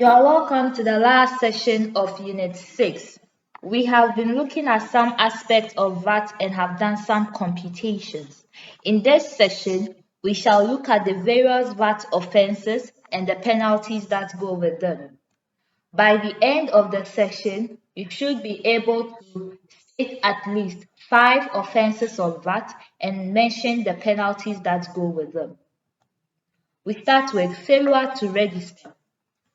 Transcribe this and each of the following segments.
You are welcome to the last session of Unit 6. We have been looking at some aspects of VAT and have done some computations. In this session, we shall look at the various VAT offenses and the penalties that go with them. By the end of the session, you should be able to state at least 5 offenses of VAT and mention the penalties that go with them. We start with failure to register.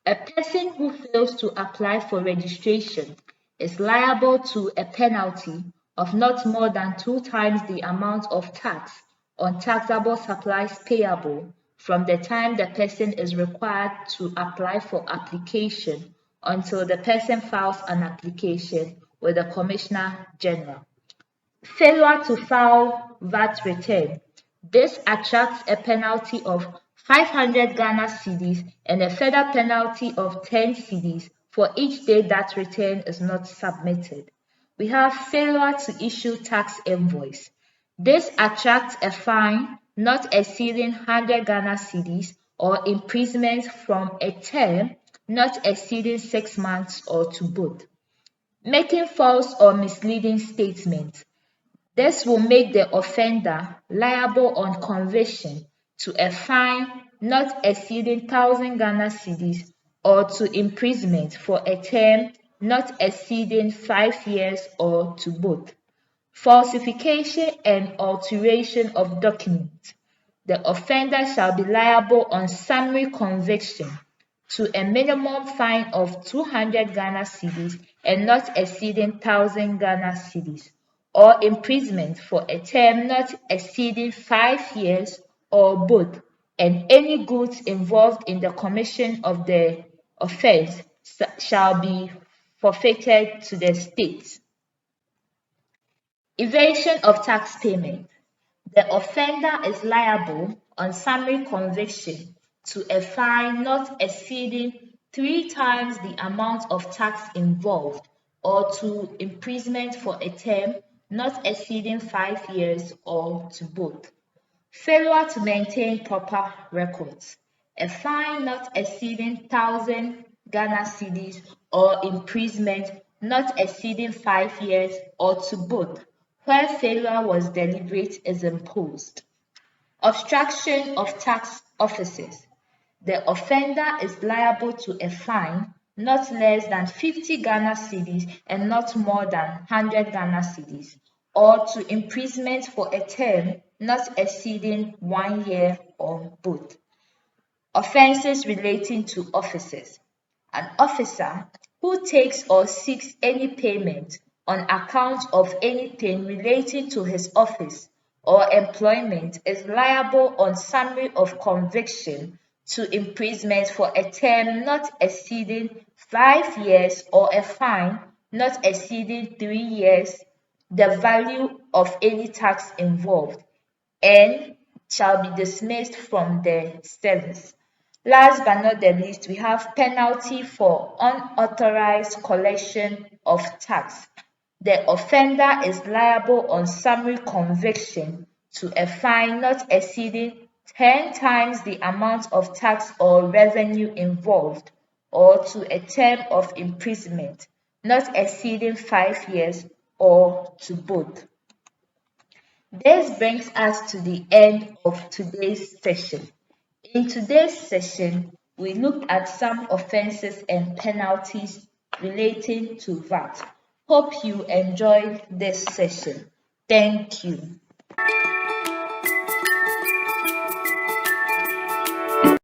A person who fails to apply for registration is liable to a penalty of not more than 2 times the amount of tax on taxable supplies payable from the time the person is required to apply for application until the person files an application with the Commissioner General. Failure to file VAT return. This attracts a penalty of 500 Ghana cedis and a further penalty of 10 cedis for each day that return is not submitted. We have failure to issue tax invoice. This attracts a fine not exceeding 100 Ghana cedis or imprisonment from a term not exceeding 6 months or to both. Making false or misleading statements. This will make the offender liable on conviction to a fine not exceeding 1,000 Ghana cedis or to imprisonment for a term not exceeding 5 years or to both. Falsification and alteration of documents. The offender shall be liable on summary conviction to a minimum fine of 200 Ghana cedis and not exceeding 1,000 Ghana cedis, or imprisonment for a term not exceeding 5 years or both, and any goods involved in the commission of the offense shall be forfeited to the state. Evasion of tax payment. The offender is liable on summary conviction to a fine not exceeding 3 times the amount of tax involved or to imprisonment for a term not exceeding 5 years or to both. Failure to maintain proper records. A fine not exceeding 1,000 Ghana cedis or imprisonment not exceeding 5 years or to both, where failure was deliberate, is imposed. Obstruction of tax offices. The offender is liable to a fine not less than 50 Ghana cedis and not more than 100 Ghana cedis, or to imprisonment for a term not exceeding 1 year or both. Offenses relating to offices. An officer who takes or seeks any payment on account of anything relating to his office or employment is liable on summary of conviction to imprisonment for a term not exceeding 5 years or a fine not exceeding 3 years, the value of any tax involved, and shall be dismissed from the service. Last but not the least, we have penalty for unauthorized collection of tax. The offender is liable on summary conviction to a fine not exceeding 10 times the amount of tax or revenue involved, or to a term of imprisonment not exceeding 5 years or to both. This brings us to the end of today's session. In today's session, we looked at some offenses and penalties relating to VAT. Hope you enjoyed this session. Thank you.